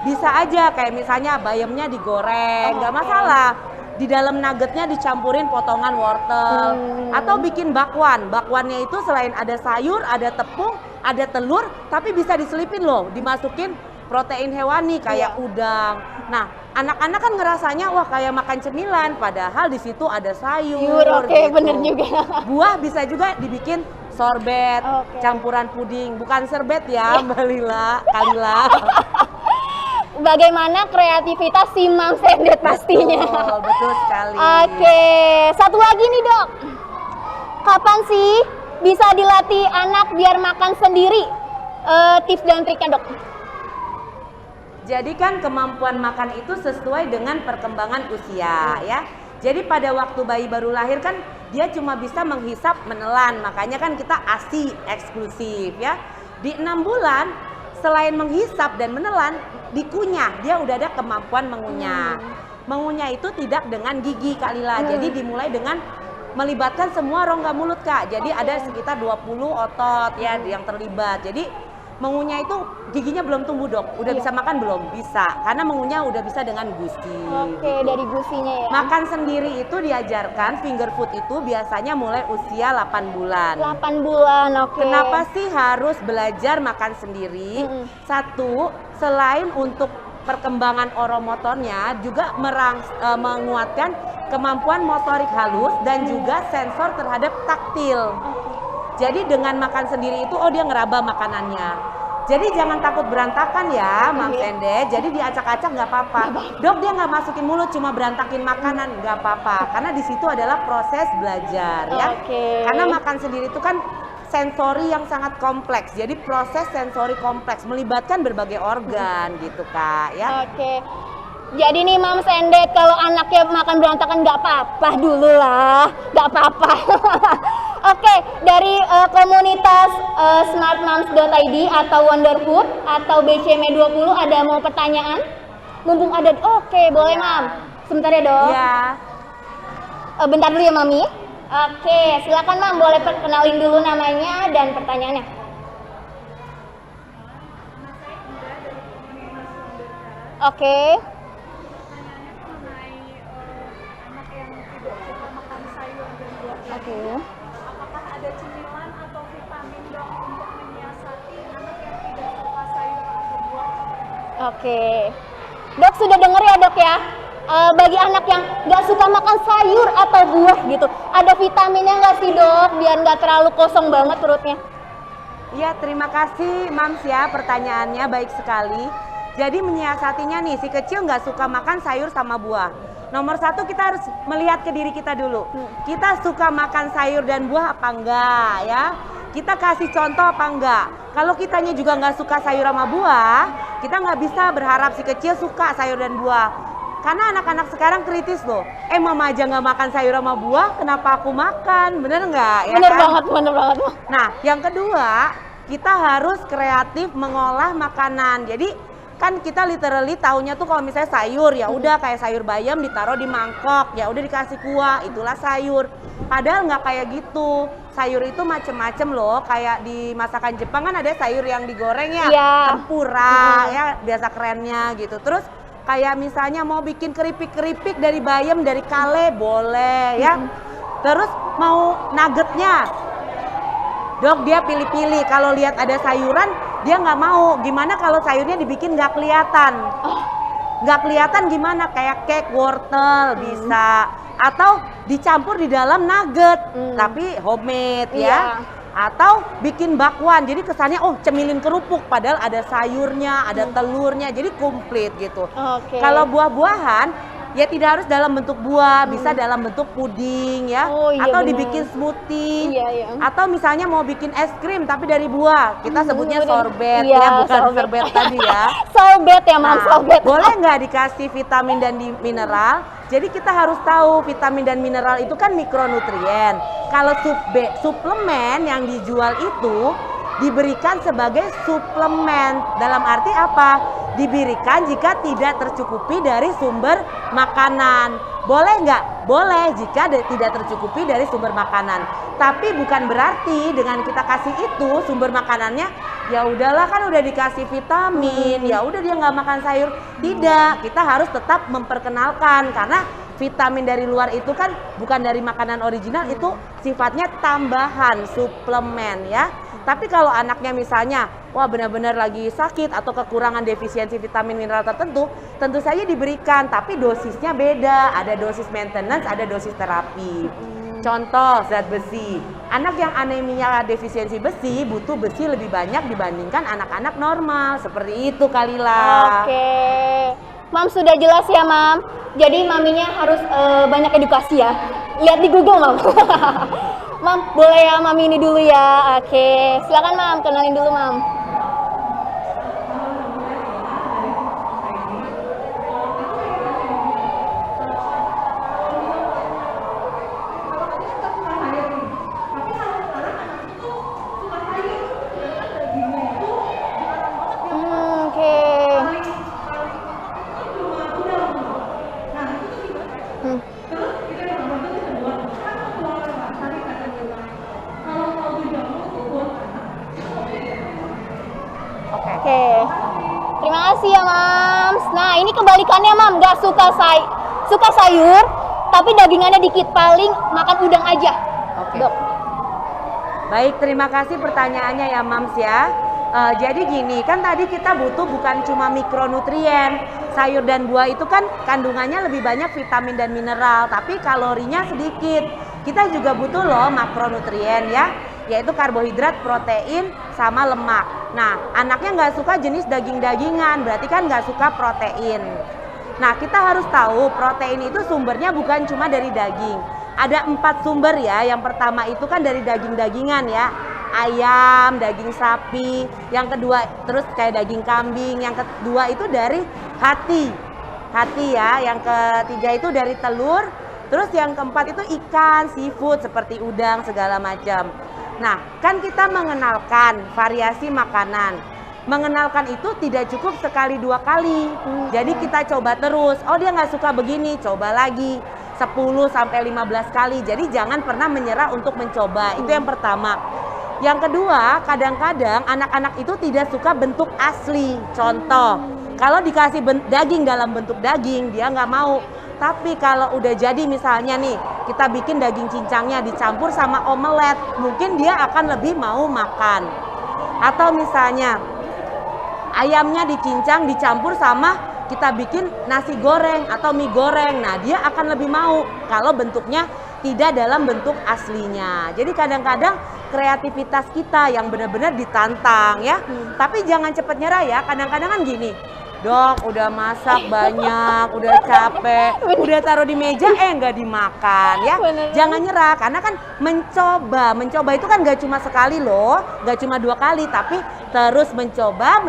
Speaker 4: Bisa aja kayak misalnya bayamnya digoreng, nggak masalah. Di dalam nuggetnya dicampurin potongan wortel. Atau bikin bakwan. Bakwannya itu selain ada sayur, ada tepung, ada telur, tapi bisa diselipin loh, dimasukin protein hewani kayak udang. Nah, anak-anak kan ngerasanya wah kayak makan cemilan, padahal di situ ada sayur. Gitu.
Speaker 1: Bener juga.
Speaker 4: Buah bisa juga dibikin sorbet, campuran puding, bukan serbet ya, Mbak Kalila.
Speaker 1: Bagaimana kreativitas si Moms and Dad pastinya.
Speaker 4: Betul sekali.
Speaker 1: Satu lagi nih dok. Kapan sih bisa dilatih anak biar makan sendiri? Tips dan triknya dok.
Speaker 4: Jadi kan kemampuan makan itu sesuai dengan perkembangan usia ya. Jadi pada waktu bayi baru lahir kan dia cuma bisa menghisap, menelan. Makanya kan kita ASI eksklusif ya. Di 6 bulan selain menghisap dan menelan, dikunyah. Dia udah ada kemampuan mengunyah. Mengunyah itu tidak dengan gigi Kak Lila. Jadi dimulai dengan melibatkan semua rongga mulut Kak. Jadi ada sekitar 20 otot ya yang terlibat. Jadi mengunyah itu giginya belum tumbuh Dok. Udah bisa makan belum? Bisa. Karena mengunyah udah bisa dengan gusi.
Speaker 1: Oke, dari gusinya ya.
Speaker 4: Makan sendiri itu diajarkan, finger food itu biasanya mulai usia 8 bulan.
Speaker 1: 8 bulan, oke.
Speaker 4: Kenapa sih harus belajar makan sendiri? Satu, selain untuk perkembangan oromotornya, juga menguatkan kemampuan motorik halus dan juga sensor terhadap taktil. Jadi dengan makan sendiri itu, oh dia ngeraba makanannya. Jadi jangan takut berantakan ya, Mams Ende. Jadi diacak-acak nggak apa-apa. Dok dia nggak masukin mulut, cuma berantakin makanan nggak apa-apa. Karena di situ adalah proses belajar ya. Karena makan sendiri itu kan sensori yang sangat kompleks. Jadi proses sensori kompleks melibatkan berbagai organ gitu Kak ya.
Speaker 1: Oke. Jadi nih Mams Ende, kalau anaknya makan berantakan nggak apa-apa dulu lah, nggak apa-apa. Oke, dari komunitas smartmoms.id atau Wonderfood atau BCM20 ada mau pertanyaan? Mumpung ada, oke boleh Mam. Sebentar ya Dok.
Speaker 4: Iya.
Speaker 1: Bentar dulu ya Mami. Oke, silakan Mam, boleh perkenalin dulu namanya dan pertanyaannya. Oke. Oke.
Speaker 5: Apakah ada cemilan atau vitamin dok untuk menyiasati anak yang tidak suka sayur atau buah?
Speaker 1: Oke. Dok sudah dengar ya Dok ya? Bagi anak yang nggak suka makan sayur atau buah gitu, ada vitaminnya nggak sih Dok? Biar nggak terlalu kosong banget perutnya.
Speaker 4: Iya, terima kasih Mams ya, pertanyaannya baik sekali. Jadi menyiasatinya nih, si kecil nggak suka makan sayur sama buah. Nomor satu kita harus melihat ke diri kita dulu. Kita suka makan sayur dan buah apa enggak ya? Kita kasih contoh apa enggak? Kalau kitanya juga nggak suka sayur sama buah, kita nggak bisa berharap si kecil suka sayur dan buah. Karena anak-anak sekarang kritis loh. Mama aja nggak makan sayur sama buah, kenapa aku makan? Bener nggak? Ya
Speaker 1: Bener
Speaker 4: kan?
Speaker 1: banget, bener banget.
Speaker 4: Nah, yang kedua, kita harus kreatif mengolah makanan. Jadi kan kita literally taunya tuh kalau misalnya sayur ya udah kayak sayur bayam ditaruh di mangkok, ya udah dikasih kuah, itulah sayur. Padahal nggak kayak gitu. Sayur itu macem-macem loh, kayak di masakan Jepang kan ada sayur yang digoreng ya, tempura ya biasa kerennya gitu. Terus kayak misalnya mau bikin keripik-keripik dari bayam, dari kale boleh ya. Terus mau nuggetnya, Dok dia pilih-pilih, kalau lihat ada sayuran dia nggak mau. Gimana kalau sayurnya dibikin nggak kelihatan? Nggak kelihatan gimana? Kayak cake wortel bisa, atau dicampur di dalam nugget tapi homemade ya. Atau bikin bakwan, jadi kesannya oh cemilin kerupuk, padahal ada sayurnya, ada telurnya, jadi komplit gitu. Kalau buah-buahan ya tidak harus dalam bentuk buah, bisa dalam bentuk puding ya, atau dibikin smoothie, atau misalnya mau bikin es krim tapi dari buah, kita sebutnya sorbet ya, bukan sorbet tadi ya.
Speaker 1: Sorbet ya Mam, sorbet.
Speaker 4: Boleh nggak dikasih vitamin dan mineral? Jadi kita harus tahu vitamin dan mineral itu kan mikronutrien. Kalau suplemen yang dijual itu diberikan sebagai suplemen. Dalam arti apa? Diberikan jika tidak tercukupi dari sumber makanan. Boleh nggak? Boleh jika tidak tercukupi dari sumber makanan. Tapi bukan berarti dengan kita kasih itu sumber makanannya, ya udahlah kan udah dikasih vitamin, ya udah dia nggak makan sayur. Tidak, kita harus tetap memperkenalkan karena vitamin dari luar itu kan bukan dari makanan original, itu sifatnya tambahan, suplemen ya. Tapi kalau anaknya misalnya, wah benar-benar lagi sakit atau kekurangan defisiensi vitamin mineral tertentu, tentu saja diberikan, tapi dosisnya beda. Ada dosis maintenance, ada dosis terapi. Contoh zat besi, anak yang aneminya defisiensi besi butuh besi lebih banyak dibandingkan anak-anak normal. Seperti itu Kalila.
Speaker 1: Oke, Mam sudah jelas ya Mam. Jadi maminya harus banyak edukasi ya. Lihat di Google Mam. Mam, boleh ya Mami ini dulu ya. Oke, silakan Mam, kenalin dulu Mam. kasih ya Mams. Nah ini kebalikannya Mam, nggak suka sayur, tapi dagingannya dikit, paling makan udang aja.
Speaker 4: Oke.
Speaker 1: Dok.
Speaker 4: Baik, terima kasih pertanyaannya ya Mams ya. Jadi gini, kan tadi kita butuh bukan cuma mikronutrien. Sayur dan buah itu kan kandungannya lebih banyak vitamin dan mineral, tapi kalorinya sedikit. Kita juga butuh loh makronutrien ya, yaitu karbohidrat, protein, sama lemak. Nah, anaknya nggak suka jenis daging-dagingan, berarti kan nggak suka protein. Nah, kita harus tahu protein itu sumbernya bukan cuma dari daging. Ada 4 sumber ya. Yang pertama itu kan dari daging-dagingan ya. Ayam, daging sapi. Yang kedua terus kayak daging kambing. Yang kedua itu dari hati ya. Yang ketiga itu dari telur. Terus yang keempat itu ikan, seafood seperti udang segala macam. Nah, kan kita mengenalkan variasi makanan. Mengenalkan itu tidak cukup sekali 2 kali. Jadi kita coba terus. Oh dia nggak suka begini, coba lagi 10 sampai 15 kali. Jadi jangan pernah menyerah untuk mencoba. Itu yang pertama. Yang kedua, kadang-kadang anak-anak itu tidak suka bentuk asli. Contoh, kalau dikasih daging dalam bentuk daging, dia nggak mau. Tapi kalau udah jadi misalnya nih, kita bikin daging cincangnya dicampur sama omelet, mungkin dia akan lebih mau makan. Atau misalnya ayamnya dicincang dicampur sama kita bikin nasi goreng atau mie goreng. Nah, dia akan lebih mau kalau bentuknya tidak dalam bentuk aslinya. Jadi kadang-kadang kreativitas kita yang benar-benar ditantang ya. Tapi jangan cepat nyerah ya. Kadang-kadang kan gini, Dok, udah masak banyak, udah capek, udah taruh di meja, nggak dimakan ya.
Speaker 1: Bener.
Speaker 4: Jangan nyerah, karena kan mencoba itu kan nggak cuma sekali loh, nggak cuma 2 kali, tapi terus mencoba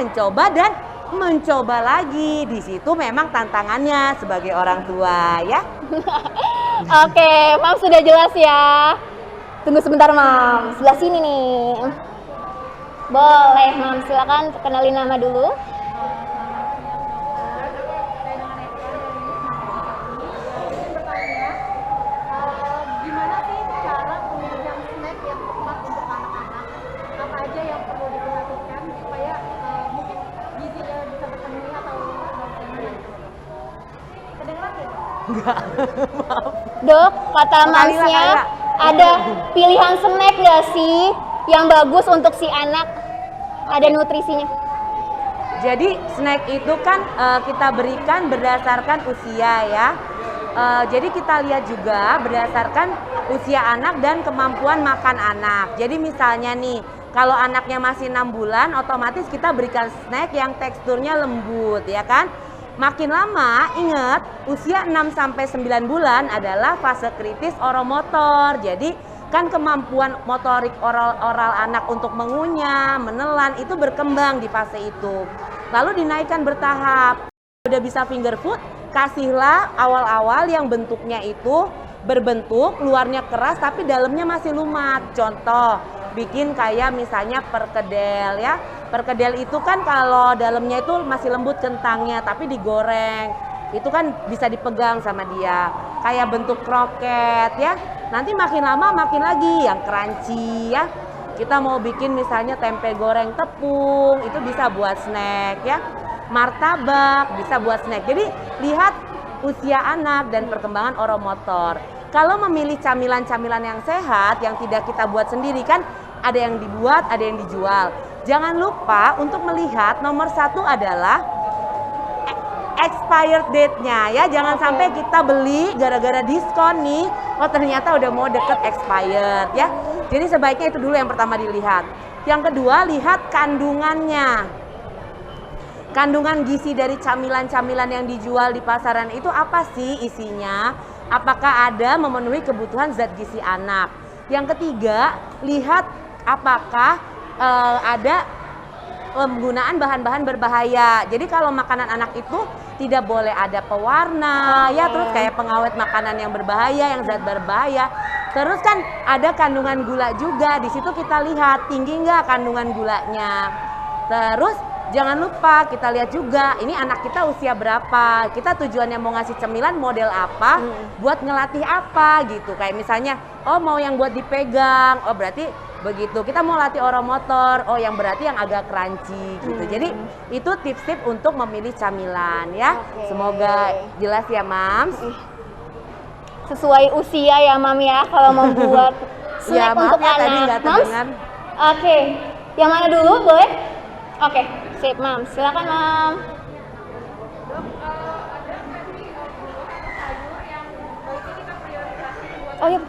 Speaker 4: dan mencoba lagi. Di situ memang tantangannya sebagai orang tua ya.
Speaker 1: Oke, Mam sudah jelas ya. Tunggu sebentar Mam, sebelah sini nih. Boleh Mam, silakan kenalin nama dulu.
Speaker 2: Gimana sih cara mengenyam snack yang tepat untuk anak-anak? Apa aja yang perlu diperhatikan supaya mungkin gizinya bisa terpenuhi atau gimana? Kedengeran ya?
Speaker 1: Dok, kata
Speaker 4: Sekali lah,
Speaker 1: Mamsnya
Speaker 4: Kak.
Speaker 1: ada pilihan snack nggak sih yang bagus untuk si anak? Ada nutrisinya.
Speaker 4: Jadi snack itu kan kita berikan berdasarkan usia ya. Jadi kita lihat juga berdasarkan usia anak dan kemampuan makan anak. Jadi misalnya nih, kalau anaknya masih 6 bulan, otomatis kita berikan snack yang teksturnya lembut ya kan. Makin lama, ingat usia 6-9 bulan adalah fase kritis oromotor. Jadi kan kemampuan motorik oral anak untuk mengunyah, menelan itu berkembang di fase itu. Lalu dinaikkan bertahap. Udah bisa finger food, kasihlah awal-awal yang bentuknya itu berbentuk, luarnya keras tapi dalamnya masih lumat. Contoh, bikin kayak misalnya perkedel ya. Perkedel itu kan kalau dalamnya itu masih lembut kentangnya tapi digoreng. Itu kan bisa dipegang sama dia. Kayak bentuk kroket ya. Nanti makin lama makin lagi yang crunchy ya. Kita mau bikin misalnya tempe goreng tepung, itu bisa buat snack ya. Martabak bisa buat snack. Jadi lihat usia anak dan perkembangan oromotor. Kalau memilih camilan-camilan yang sehat, yang tidak kita buat sendiri kan ada yang dibuat, ada yang dijual. Jangan lupa untuk melihat nomor 1 adalah expired date-nya ya. Jangan sampai kita beli gara-gara diskon nih, oh ternyata udah mau deket expired ya. Jadi sebaiknya itu dulu yang pertama dilihat. Yang kedua, lihat kandungannya. Kandungan gizi dari camilan-camilan yang dijual di pasaran itu apa sih isinya? Apakah ada memenuhi kebutuhan zat gizi anak? Yang ketiga, lihat apakah ada penggunaan bahan-bahan berbahaya. Jadi kalau makanan anak itu tidak boleh ada pewarna, ya terus kayak pengawet makanan yang berbahaya, yang zat berbahaya. Terus kan ada kandungan gula juga. Di situ kita lihat tinggi nggak kandungan gulanya. Terus jangan lupa kita lihat juga ini anak kita usia berapa. Kita tujuannya mau ngasih cemilan model apa, buat ngelatih apa gitu. Kayak misalnya, oh mau yang buat dipegang, oh berarti Begitu. Kita mau latih oromotor, oh yang berarti yang agak crunchy gitu. Jadi itu tips-tips untuk memilih camilan ya.
Speaker 1: Oke.
Speaker 4: Semoga jelas ya, Mams.
Speaker 1: Sesuai usia ya Mam ya kalau membuat
Speaker 4: Ya,
Speaker 1: snack
Speaker 4: maaf
Speaker 1: untuk
Speaker 4: ya
Speaker 1: anak.
Speaker 4: tadi nggak
Speaker 1: Mams?
Speaker 4: terdengar.
Speaker 1: Oke. Yang mana dulu boleh? Oke, sip Mam. Silakan Mam. Oh iya.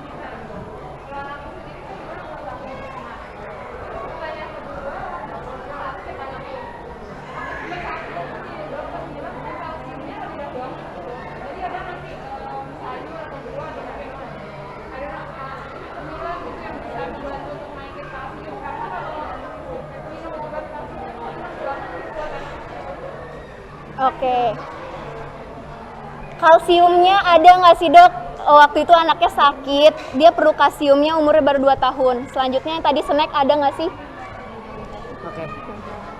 Speaker 1: Oke. Kalsiumnya ada nggak sih dok? Waktu itu anaknya sakit, dia perlu kalsiumnya umurnya baru 2 tahun. Selanjutnya yang tadi snack ada nggak sih?
Speaker 4: Oke.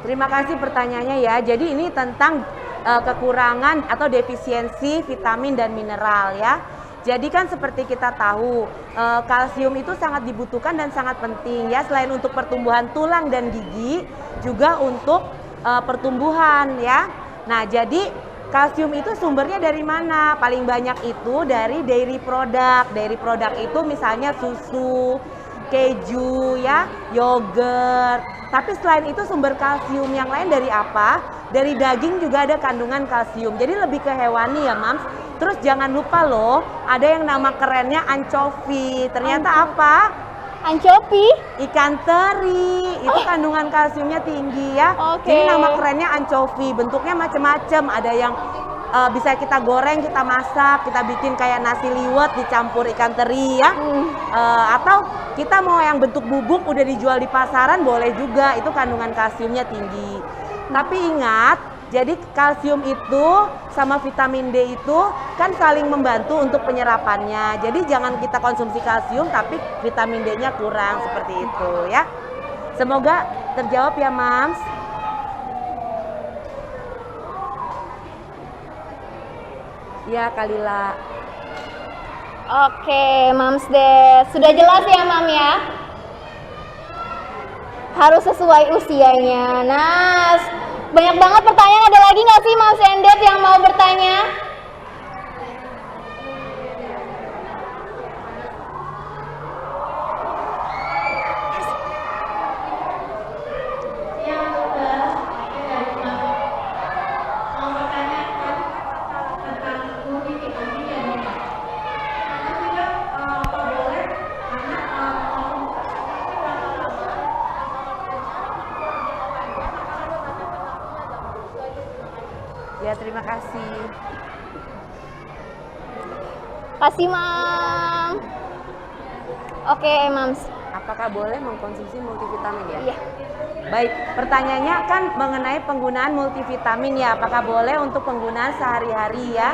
Speaker 4: Terima kasih pertanyaannya ya. Jadi ini tentang kekurangan atau defisiensi vitamin dan mineral ya. Jadi kan seperti kita tahu kalsium itu sangat dibutuhkan dan sangat penting ya, selain untuk pertumbuhan tulang dan gigi juga untuk pertumbuhan ya. Nah, jadi kalsium itu sumbernya dari mana? Paling banyak itu dari dairy product. Dairy product itu misalnya susu, keju ya, yogurt. Tapi selain itu sumber kalsium yang lain dari apa? Dari daging juga ada kandungan kalsium. Jadi lebih ke hewani ya, Mams. Terus jangan lupa loh, ada yang nama kerennya anchovy. Ternyata apa?
Speaker 1: Anchovy?
Speaker 4: Ikan teri. Itu kandungan kalsiumnya tinggi ya.
Speaker 1: Oke.
Speaker 4: Jadi nama kerennya anchovy. Bentuknya macam-macam. Ada yang bisa kita goreng, kita masak, kita bikin kayak nasi liwet dicampur ikan teri ya. Atau kita mau yang bentuk bubuk udah dijual di pasaran boleh juga. Itu kandungan kalsiumnya tinggi. Tapi ingat, jadi kalsium itu sama vitamin D itu kan saling membantu untuk penyerapannya. Jadi jangan kita konsumsi kalsium tapi vitamin D-nya kurang seperti itu ya. Semoga terjawab ya, Mams. Ya, Kalila.
Speaker 1: Oke, Mams deh. Sudah jelas ya, Mam ya? Harus sesuai usianya. Nah, banyak banget pertanyaan. Ada lagi nggak sih Mams and Dad yang mau bertanya?
Speaker 4: Ya, terima kasih.
Speaker 1: Kasih, Mam. Oke, Mams.
Speaker 4: Apakah boleh mengkonsumsi multivitamin ya?
Speaker 1: Iya.
Speaker 4: Baik, pertanyaannya kan mengenai penggunaan multivitamin ya, apakah boleh untuk penggunaan sehari-hari ya?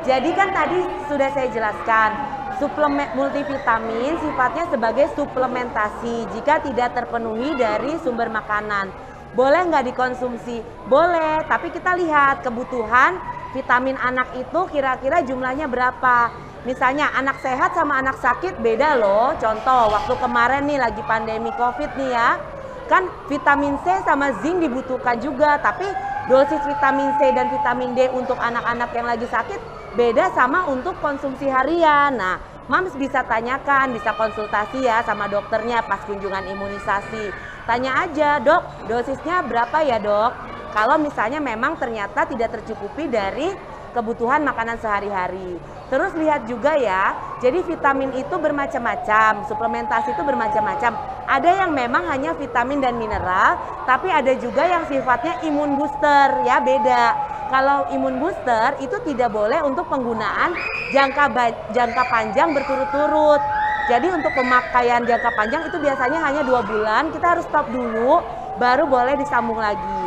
Speaker 4: Jadi kan tadi sudah saya jelaskan, suplemen multivitamin sifatnya sebagai suplementasi jika tidak terpenuhi dari sumber makanan. Boleh nggak dikonsumsi? Boleh, tapi kita lihat kebutuhan vitamin anak itu kira-kira jumlahnya berapa. Misalnya anak sehat sama anak sakit beda loh. Contoh, waktu kemarin nih lagi pandemi COVID nih ya. Kan vitamin C sama zinc dibutuhkan juga, tapi dosis vitamin C dan vitamin D untuk anak-anak yang lagi sakit beda sama untuk konsumsi harian. Nah, Mams bisa tanyakan, bisa konsultasi ya sama dokternya pas kunjungan imunisasi. Tanya aja, dok, dosisnya berapa ya dok? Kalau misalnya memang ternyata tidak tercukupi dari kebutuhan makanan sehari-hari. Terus lihat juga ya, jadi vitamin itu bermacam-macam, suplementasi itu bermacam-macam. Ada yang memang hanya vitamin dan mineral, tapi ada juga yang sifatnya imun booster ya, beda. Kalau imun booster itu tidak boleh untuk penggunaan jangka panjang berturut-turut. Jadi untuk pemakaian jangka panjang itu biasanya hanya 2 bulan, kita harus stop dulu, baru boleh disambung lagi.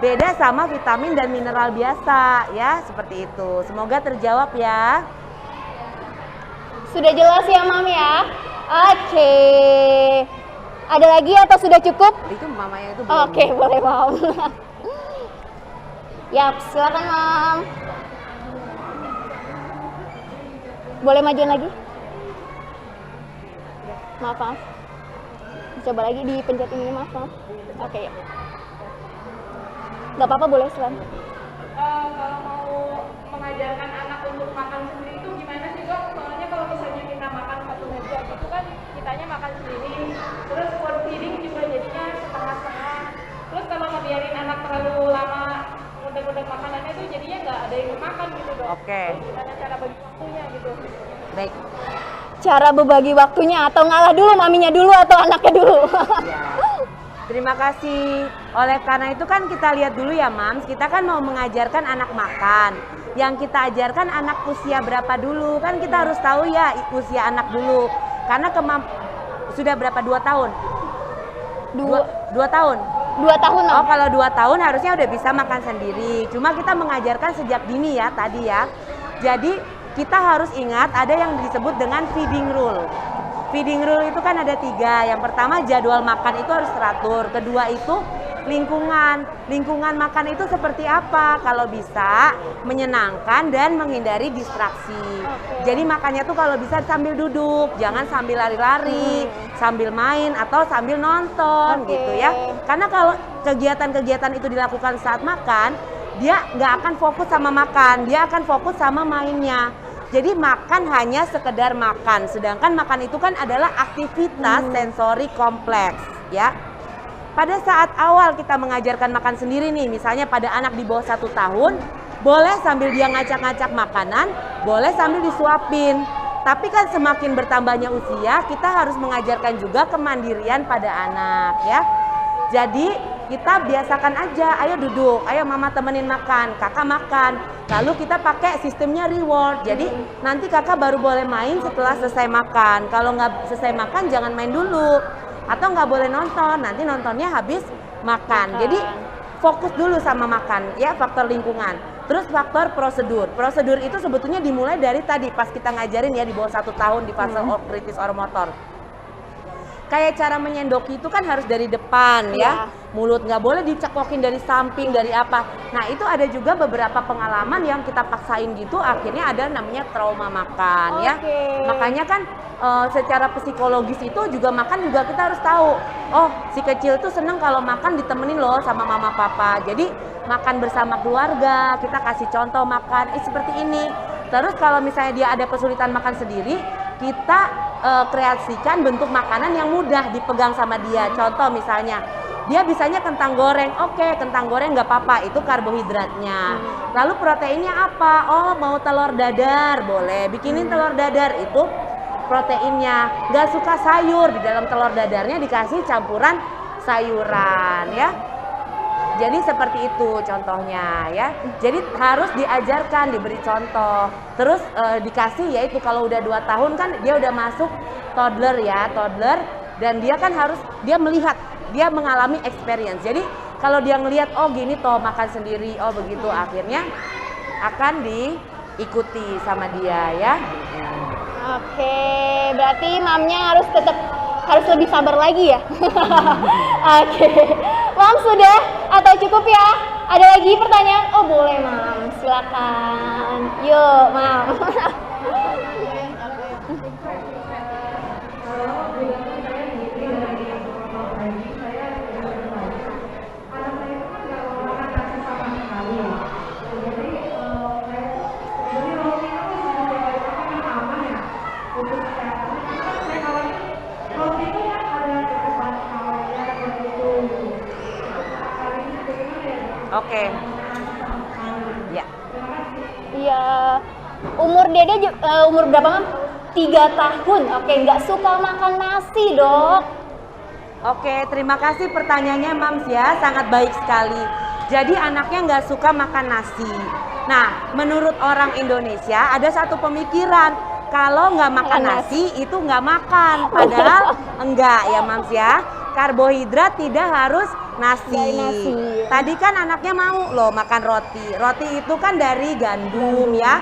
Speaker 4: Beda sama vitamin dan mineral biasa ya, seperti itu. Semoga terjawab ya.
Speaker 1: Sudah jelas ya, Mam ya? Oke. Ada lagi atau sudah cukup?
Speaker 4: Itu mamanya itu belum.
Speaker 1: Oke, boleh, Mam. Yap, silakan, Mam. Boleh majuin lagi? Maaf. Coba lagi dipencet ini, maaf. Oke, ya. Nggak apa-apa, boleh Slan.
Speaker 5: Kalau mau mengajarkan anak untuk makan sendiri itu gimana sih dok? Soalnya kalau misalnya kita makan satu meja gitu kan kitanya makan sendiri, terus for feeding juga jadinya setengah-setengah. Terus kalau ngebiarin anak terlalu lama udah makanannya itu jadinya nggak ada yang makan gitu dok.
Speaker 4: Oke.
Speaker 5: Gimana cara bagi waktunya gitu?
Speaker 4: Baik.
Speaker 1: Cara berbagi waktunya atau ngalah dulu, maminya dulu atau anaknya dulu?
Speaker 4: Ya. Terima kasih. Oleh karena itu kan kita lihat dulu ya Mams, kita kan mau mengajarkan anak makan. Yang kita ajarkan anak usia berapa dulu? Kan kita harus tahu ya usia anak dulu. Karena sudah berapa? 2 tahun? 2 tahun?
Speaker 1: 2 tahun,
Speaker 4: Oh, kalau 2 tahun harusnya udah bisa makan sendiri. Cuma kita mengajarkan sejak dini ya tadi ya. Jadi kita harus ingat ada yang disebut dengan feeding rule. Feeding rule itu kan ada 3. Yang pertama jadwal makan itu harus teratur. Kedua itu lingkungan. Lingkungan makan itu seperti apa? Kalau bisa menyenangkan dan menghindari distraksi. Jadi makannya tuh kalau bisa sambil duduk, jangan sambil lari-lari, sambil main atau sambil nonton gitu ya. Karena kalau kegiatan-kegiatan itu dilakukan saat makan, dia nggak akan fokus sama makan, dia akan fokus sama mainnya. Jadi makan hanya sekedar makan, sedangkan makan itu kan adalah aktivitas sensori kompleks ya. Pada saat awal kita mengajarkan makan sendiri nih, misalnya pada anak di bawah 1 tahun, boleh sambil dia ngacak-ngacak makanan, boleh sambil disuapin. Tapi kan semakin bertambahnya usia, kita harus mengajarkan juga kemandirian pada anak ya. Jadi kita biasakan aja, ayo duduk, ayo mama temenin makan, kakak makan. Lalu kita pakai sistemnya reward. Jadi nanti kakak baru boleh main setelah selesai makan. Kalau nggak selesai makan jangan main dulu. Atau nggak boleh nonton, nanti nontonnya habis makan. Jadi fokus dulu sama makan ya, faktor lingkungan. Terus faktor prosedur. Prosedur itu sebetulnya dimulai dari tadi pas kita ngajarin ya di bawah 1 tahun di fase kritis oromotor. Kayak cara menyendoki itu kan harus dari depan ya. Mulut nggak boleh dicekokin dari samping, dari apa. Nah itu ada juga beberapa pengalaman yang kita paksain gitu, akhirnya ada namanya trauma makan ya. Makanya kan secara psikologis itu juga makan juga kita harus tahu. Oh si kecil tuh seneng kalau makan ditemenin loh sama mama papa. Jadi makan bersama keluarga, kita kasih contoh makan seperti ini. Terus kalau misalnya dia ada kesulitan makan sendiri, kita kreasikan bentuk makanan yang mudah dipegang sama dia. Contoh misalnya, dia bisanya kentang goreng. Oke, kentang goreng nggak apa-apa, itu karbohidratnya. Lalu proteinnya apa? Oh, mau telur dadar, boleh. Bikinin telur dadar, itu proteinnya. Nggak suka sayur, di dalam telur dadarnya dikasih campuran sayuran ya. Jadi seperti itu contohnya ya. Jadi harus diajarkan, diberi contoh. Terus dikasih yaitu kalau udah 2 tahun kan dia udah masuk toddler ya, toddler, dan dia kan harus dia melihat, dia mengalami experience. Jadi kalau dia ngelihat oh gini toh makan sendiri, oh begitu, akhirnya akan diikuti sama dia ya.
Speaker 1: Oke, berarti mamnya harus lebih sabar lagi ya. Oke, mam sudah atau cukup ya? Ada lagi pertanyaan? Oh boleh mam, silakan. Yuk mam.
Speaker 4: Oke. Ya.
Speaker 1: Iya. Umur Dede umur berapa mam? 3 tahun. Oke, nggak suka makan nasi dok.
Speaker 4: Oke, terima kasih pertanyaannya Mams ya, sangat baik sekali. Jadi anaknya nggak suka makan nasi. Nah, menurut orang Indonesia ada satu pemikiran, kalau nggak makan nasi itu nggak makan. Padahal enggak ya Mams ya. Karbohidrat tidak harus nasi. Tadi kan anaknya mau loh makan roti. Roti itu kan dari gandum ya.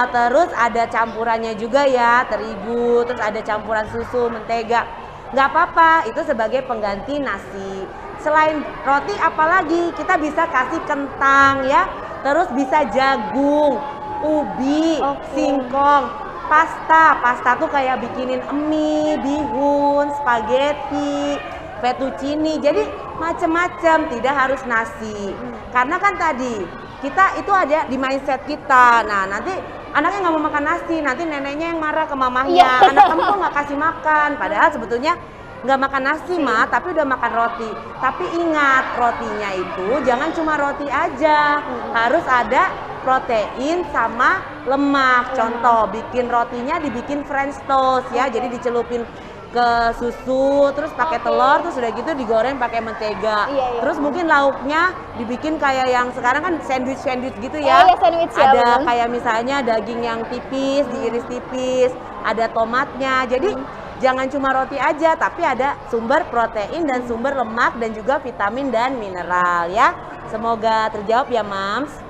Speaker 4: Terus ada campurannya juga ya, terigu, terus ada campuran susu, mentega. Nggak apa-apa, itu sebagai pengganti nasi. Selain roti apalagi kita bisa kasih kentang ya, terus bisa jagung, ubi, singkong. Pasta tuh kayak bikinin mie, bihun, spaghetti, fettuccine. Jadi macem-macem, tidak harus nasi. Karena kan tadi kita itu ada di mindset kita. Nah, nanti anaknya nggak mau makan nasi, nanti neneknya yang marah ke mamahnya.
Speaker 1: Iya.
Speaker 4: Anak kamu kok nggak kasih makan? Padahal sebetulnya nggak makan nasi mah, tapi udah makan roti. Tapi ingat, rotinya itu jangan cuma roti aja, harus ada protein sama lemak. Contoh, bikin rotinya dibikin French toast ya, jadi dicelupin ke susu, terus pakai telur, terus udah gitu digoreng pakai mentega.
Speaker 1: Iya.
Speaker 4: Terus mungkin lauknya dibikin kayak yang sekarang kan sandwich gitu ya.
Speaker 1: Iya, sandwich ya,
Speaker 4: Ada
Speaker 1: bener.
Speaker 4: kayak misalnya daging yang tipis, diiris tipis, ada tomatnya. Jadi jangan cuma roti aja, tapi ada sumber protein dan sumber lemak dan juga vitamin dan mineral ya. Semoga terjawab ya, Mams.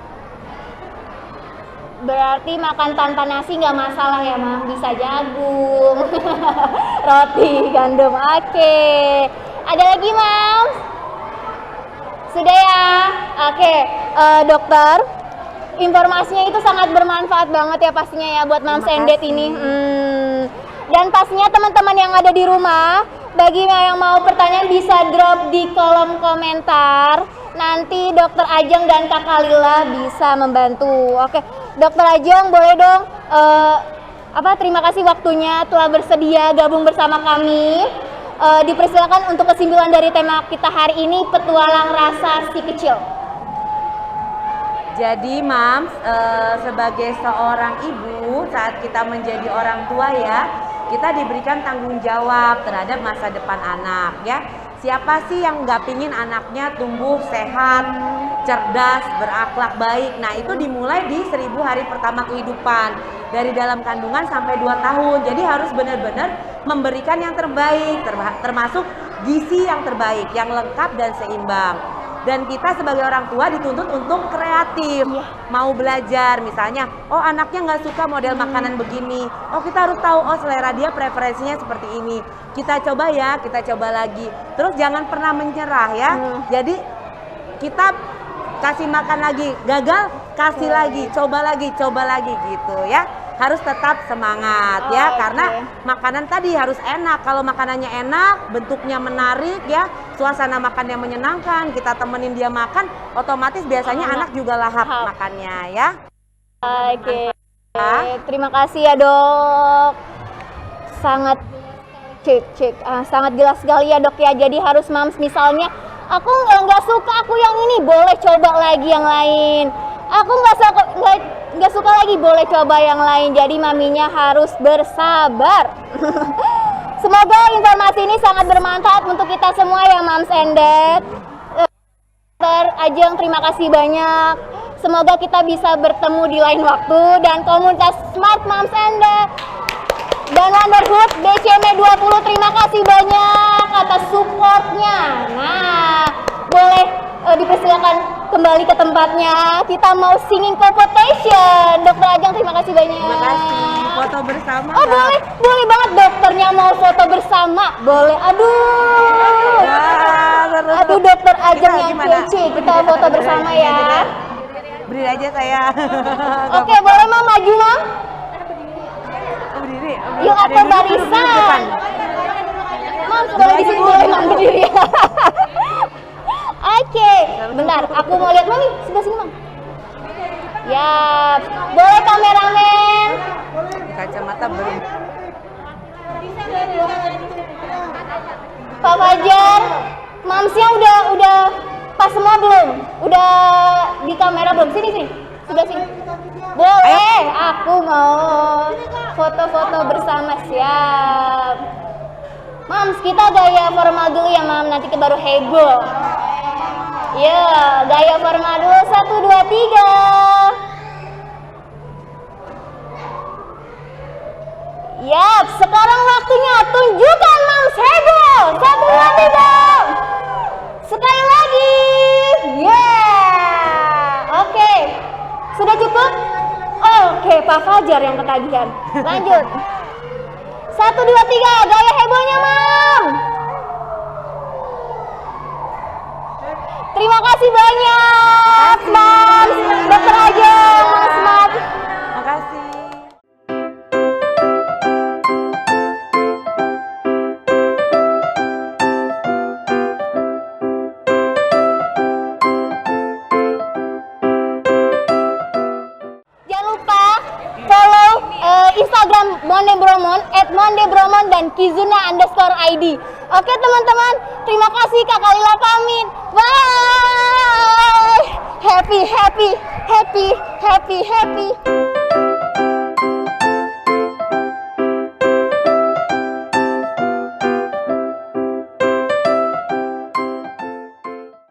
Speaker 1: Berarti makan tanpa nasi nggak masalah ya, Mam? Bisa jagung, roti, gandum. Oke. Ada lagi, Mam? Sudah ya? Oke, dokter. Informasinya itu sangat bermanfaat banget ya pastinya ya buat Mams and Dad ini. Dan pastinya teman-teman yang ada di rumah, bagi yang mau pertanyaan bisa drop di kolom komentar. Nanti Dokter Ajeng dan Kakak Lila bisa membantu. Oke, Dokter Ajeng boleh dong terima kasih waktunya telah bersedia gabung bersama kami. Dipersilakan untuk kesimpulan dari tema kita hari ini, petualang rasa si kecil.
Speaker 4: Jadi Mams, sebagai seorang ibu saat kita menjadi orang tua ya, kita diberikan tanggung jawab terhadap masa depan anak ya. Siapa sih yang nggak pingin anaknya tumbuh sehat, cerdas, berakhlak baik? Nah itu dimulai di 1000 hari pertama kehidupan, dari dalam kandungan sampai 2 tahun. Jadi harus benar-benar memberikan yang terbaik, termasuk gizi yang terbaik, yang lengkap dan seimbang. Dan kita sebagai orang tua dituntut untuk kreatif, mau belajar. Misalnya, oh anaknya nggak suka model makanan begini, oh kita harus tahu, oh selera dia preferensinya seperti ini. Kita coba ya, kita coba lagi. Terus jangan pernah menyerah ya. Jadi kita kasih makan lagi, gagal kasih lagi, coba lagi gitu ya. Harus tetap semangat ya, karena makanan tadi harus enak. Kalau makanannya enak, bentuknya menarik ya, suasana makannya menyenangkan, kita temenin dia makan, otomatis biasanya anak juga lahap makannya ya.
Speaker 1: Oke. Terima kasih ya, Dok. Sangat sangat jelas sekali ya, Dok ya. Jadi harus Mams misalnya, aku nggak suka aku yang ini, boleh coba lagi yang lain. Aku nggak suka lagi, boleh coba yang lain. Jadi maminya harus bersabar. Semoga informasi ini sangat bermanfaat untuk kita semua ya, Mams and Dad. Dr. Ajeng, terima kasih banyak. Semoga kita bisa bertemu di lain waktu, dan komunitas Smart Moms and Dad dan Wonderhood BCM 20, terima kasih banyak atas supportnya. Nah, boleh dipersilakan kembali ke tempatnya. Kita mau singing competition. Dokter Ajeng, terima kasih banyak.
Speaker 4: Terima kasih. Foto bersama.
Speaker 1: Oh boleh banget, dokternya mau foto bersama. Boleh. Aduh, Dokter Ajeng yang kece. Kita foto bersama ya.
Speaker 4: Berdiri aja saya.
Speaker 1: Oke, boleh Mam maju Mam.
Speaker 4: Berdiri.
Speaker 1: Yuk atur barisan. Mam, boleh di sini, boleh Mam berdiri. Oke, bentar, aku mau lihat Mami, sebelah sini Mam. Ya, boleh kameramen.
Speaker 4: Kacamata belum.
Speaker 1: Pak Fajar, Mamsnya udah pas semua belum? Udah di kamera belum? Sini, sebelah sini. Boleh, aku mau foto-foto bersama, siap. Mams, kita gaya formal dulu ya Mam, nanti baru heboh. Ya, gaya formal dulu, 1, 2, 3. Yap, sekarang waktunya tunjukkan Mams heboh. 1, 2, 3. Sekali lagi. Yeah. Oke. Sudah cukup? Oke, Pak Fajar yang ketagihan. Lanjut. 1, 2, 3. Gaya hebohnya, Mam. Terima kasih banyak, Mams. Dokter Ajeng, Mas Mat.
Speaker 4: Makasih.
Speaker 1: @kizuna_id. Oke teman-teman, terima kasih Kakak Lila pamit. Bye. Happy.